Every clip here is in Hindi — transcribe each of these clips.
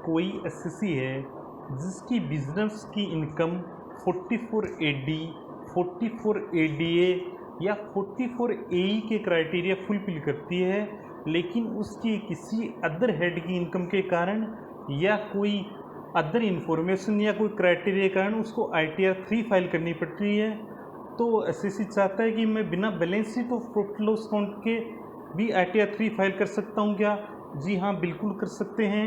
कोई एसएससी है जिसकी बिजनेस की इनकम 44 एडी, 44 एडीए या 44 एई के क्राइटेरिया फुलफिल करती है, लेकिन उसकी किसी अदर हेड की इनकम के कारण या कोई अदर इन्फॉर्मेशन या कोई क्राइटेरिया के कारण उसको ITR 3 फाइल करनी पड़ रही है, तो एसएससी चाहता है कि मैं बिना बैलेंस शीट और प्रॉफिट लॉस अकाउंट के भी ITR 3 फाइल कर सकता हूँ क्या? जी हाँ, बिल्कुल कर सकते हैं।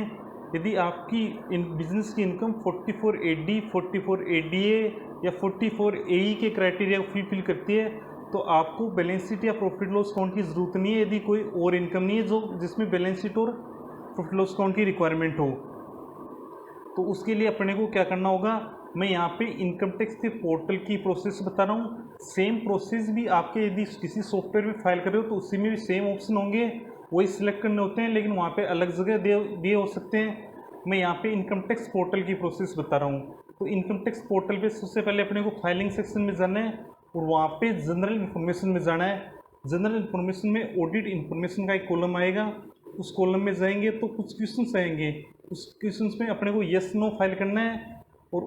यदि आपकी बिजनेस की इनकम 44 एडी, 44 एडीए या 44 एई के क्राइटेरिया फुलफिल करती है, तो आपको बैलेंस शीट या प्रॉफिट लॉस अकाउंट की ज़रूरत नहीं है, यदि कोई और इनकम नहीं है जो जिसमें बैलेंस शीट और प्रॉफिट लॉस अकाउंट की रिक्वायरमेंट हो। तो उसके लिए अपने को क्या करना होगा, मैं यहाँ पे इनकम टैक्स के पोर्टल की प्रोसेस बता रहा हूँ। सेम प्रोसेस भी आपके यदि किसी सॉफ्टवेयर में फाइल कर रहे हो तो उसी में भी सेम ऑप्शन होंगे, वही सिलेक्ट करने होते हैं, लेकिन वहाँ पे अलग जगह दिए हो सकते हैं। मैं यहाँ पे इनकम टैक्स पोर्टल की प्रोसेस बता रहा हूँ। तो इनकम टैक्स पोर्टल पे सबसे पहले अपने को फाइलिंग सेक्शन में जाना है और वहाँ पे जनरल इन्फॉर्मेशन में जाना है। जनरल इन्फॉर्मेशन में ऑडिट इन्फॉर्मेशन का एक कॉलम आएगा, उस कॉलम में जाएंगे तो कुछ क्वेश्चंस आएंगे, उस क्वेश्चंस में अपने को यस नो फाइल करना है और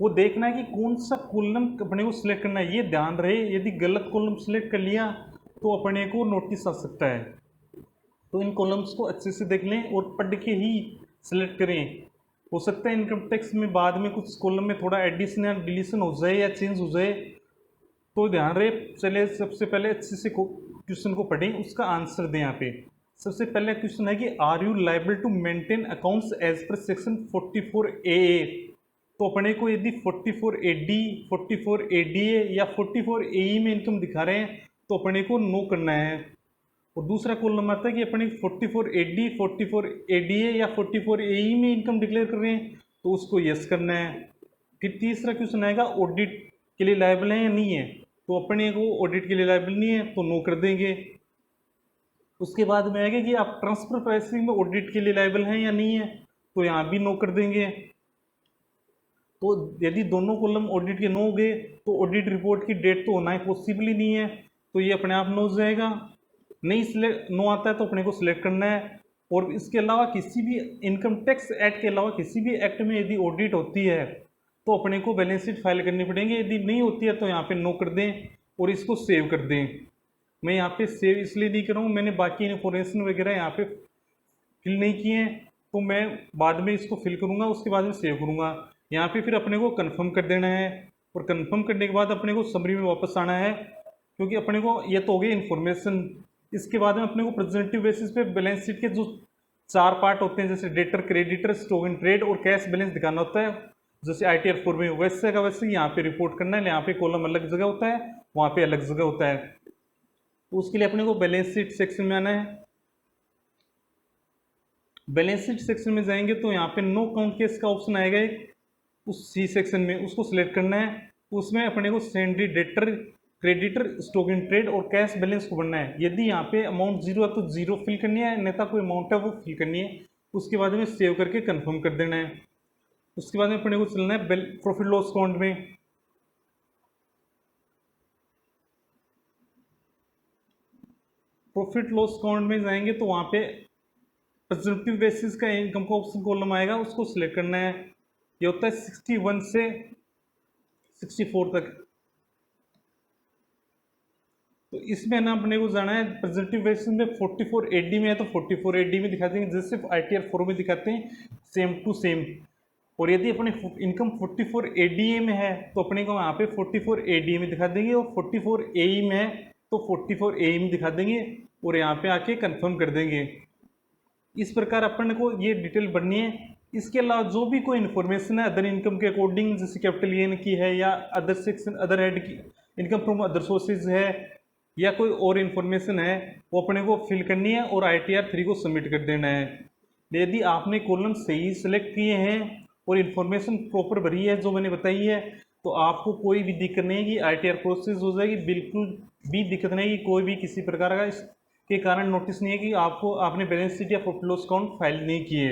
वो देखना है कि कौन सा कॉलम अपने को सिलेक्ट करना है। ये ध्यान रहे, यदि गलत कॉलम सिलेक्ट कर लिया तो अपने को नोटिस आ सकता है। तो इन कॉलम्स को अच्छे से देख लें और पढ़ के ही सिलेक्ट करें। हो सकता है इनकम टैक्स में बाद में कुछ कॉलम में थोड़ा एडिशन या डिलीशन हो जाए या चेंज हो जाए, तो ध्यान रहे। चले सबसे पहले अच्छे से क्वेश्चन को पढ़ें, उसका आंसर दें। यहाँ पे सबसे पहले क्वेश्चन है कि are you liable to maintain accounts as per section 44 AA। तो अपने को यदि 44 AD, 44 ADA या 44 AE में इनकम दिखा रहे हैं तो अपने को नो करना है। और दूसरा कॉलम आता है कि अपने 44 AD, 44 ADA या 44 AE में इनकम डिक्लेयर कर रहे हैं तो उसको यस करना है। फिर तीसरा क्वेश्चन आएगा ऑडिट के लिए लायबल है या नहीं है, तो अपने को ऑडिट के लिए लायबल नहीं है तो नो कर देंगे। उसके बाद में आएगा कि आप ट्रांसफर प्राइसिंग में ऑडिट के लिए लायबल हैं या नहीं है, तो यहाँ भी नो कर देंगे। तो यदि दोनों कॉलम ऑडिट के नो हो गए तो ऑडिट रिपोर्ट की डेट तो होना ही पॉसिबल ही नहीं है, तो ये अपने आप नो हो जाएगा। नहीं सिलेक्ट नो आता है तो अपने को सिलेक्ट करना है। और इसके अलावा किसी भी इनकम टैक्स एक्ट के अलावा किसी भी एक्ट में यदि ऑडिट होती है तो अपने को बैलेंस शीट फाइल करनी पड़ेगी। यदि नहीं होती है तो यहाँ पे नो कर दें और इसको सेव कर दें। मैं यहाँ पे सेव इसलिए नहीं कर रहा हूँ, मैंने बाकी इन्फॉर्मेशन वगैरह यहाँ पे फिल नहीं किए हैं, तो मैं बाद में इसको फिल करूँगा, उसके बाद में सेव करूँगा। यहाँ पे फिर अपने को कंफर्म कर देना है और कंफर्म करने के बाद अपने को समरी में वापस आना है, क्योंकि अपने को ये तो हो गई इन्फॉर्मेशन। इसके बाद में अपने को प्रेजेंटेटिव बेसिस पे बैलेंस शीट के जो 4 पार्ट होते हैं, जैसे debtor, creditor, stock in trade और कैश बैलेंस दिखाना होता है, जैसे ITR 4 में वैसे का वैसे यहाँ पे रिपोर्ट करना है। यहाँ पे कॉलम अलग जगह होता है, वहाँ पे अलग जगह होता है। तो उसके लिए अपने को बैलेंस शीट सेक्शन में आना है। बैलेंस शीट सेक्शन में जाएंगे तो यहाँ पे नो काउंट केस का ऑप्शन आएगा एक, उस सी सेक्शन में उसको सिलेक्ट करना है। उसमें अपने को sundry, debtor, creditor, stock in trade और कैश बैलेंस को भरना है। यदि यहाँ पे अमाउंट 0 है तो 0 फिल करनी है, अन्यथा कोई अमाउंट है वो फिल करनी है। उसके बाद में सेव करके कंफर्म कर देना है। उसके बाद में अपने को चलना है प्रॉफिट लॉस अकाउंट में। प्रॉफिट लॉस अकाउंट में जाएंगे तो वहाँ पे प्रेजेंटेटिव बेसिस का इनकम का ऑप्शन कॉलम आएगा, उसको सिलेक्ट करना है। ये होता है 61 से 64 तक। तो इसमें ना अपने को जाना है प्रेजेंटेटिव बेसिस में 44 AD में है तो 44 AD में दिखा देंगे, जैसे ITR 4 में दिखाते हैं सेम टू सेम। और यदि अपने इनकम 44 ADA में है तो अपने को यहाँ पे 44 ADA में दिखा देंगे, और 44 AE में है तो 44 AE में दिखा देंगे और यहाँ पे आके कंफर्म कर देंगे। इस प्रकार अपन को ये डिटेल भरनी है। इसके अलावा जो भी कोई इन्फॉर्मेशन है अदर इनकम के अकॉर्डिंग, जैसे कैपिटल गेन की है या अदर सेक्शन, अदर हेड की इनकम फ्रॉम अदर सोर्सेज है या कोई और इन्फॉर्मेशन है, वो अपने को फिल करनी है और ITR 3 को सबमिट कर देना है। यदि आपने कॉलम सही सेलेक्ट किए हैं और इन्फॉर्मेशन प्रॉपर भरी है जो मैंने बताई है, तो आपको कोई भी दिक्कत नहीं है कि ITR प्रोसेस हो जाएगी। बिल्कुल भी दिक्कत नहीं, कोई भी किसी प्रकार का इसके कारण नोटिस नहीं है कि आपने बैलेंस शीट या प्रॉफिट लॉस अकाउंट फाइल नहीं किए।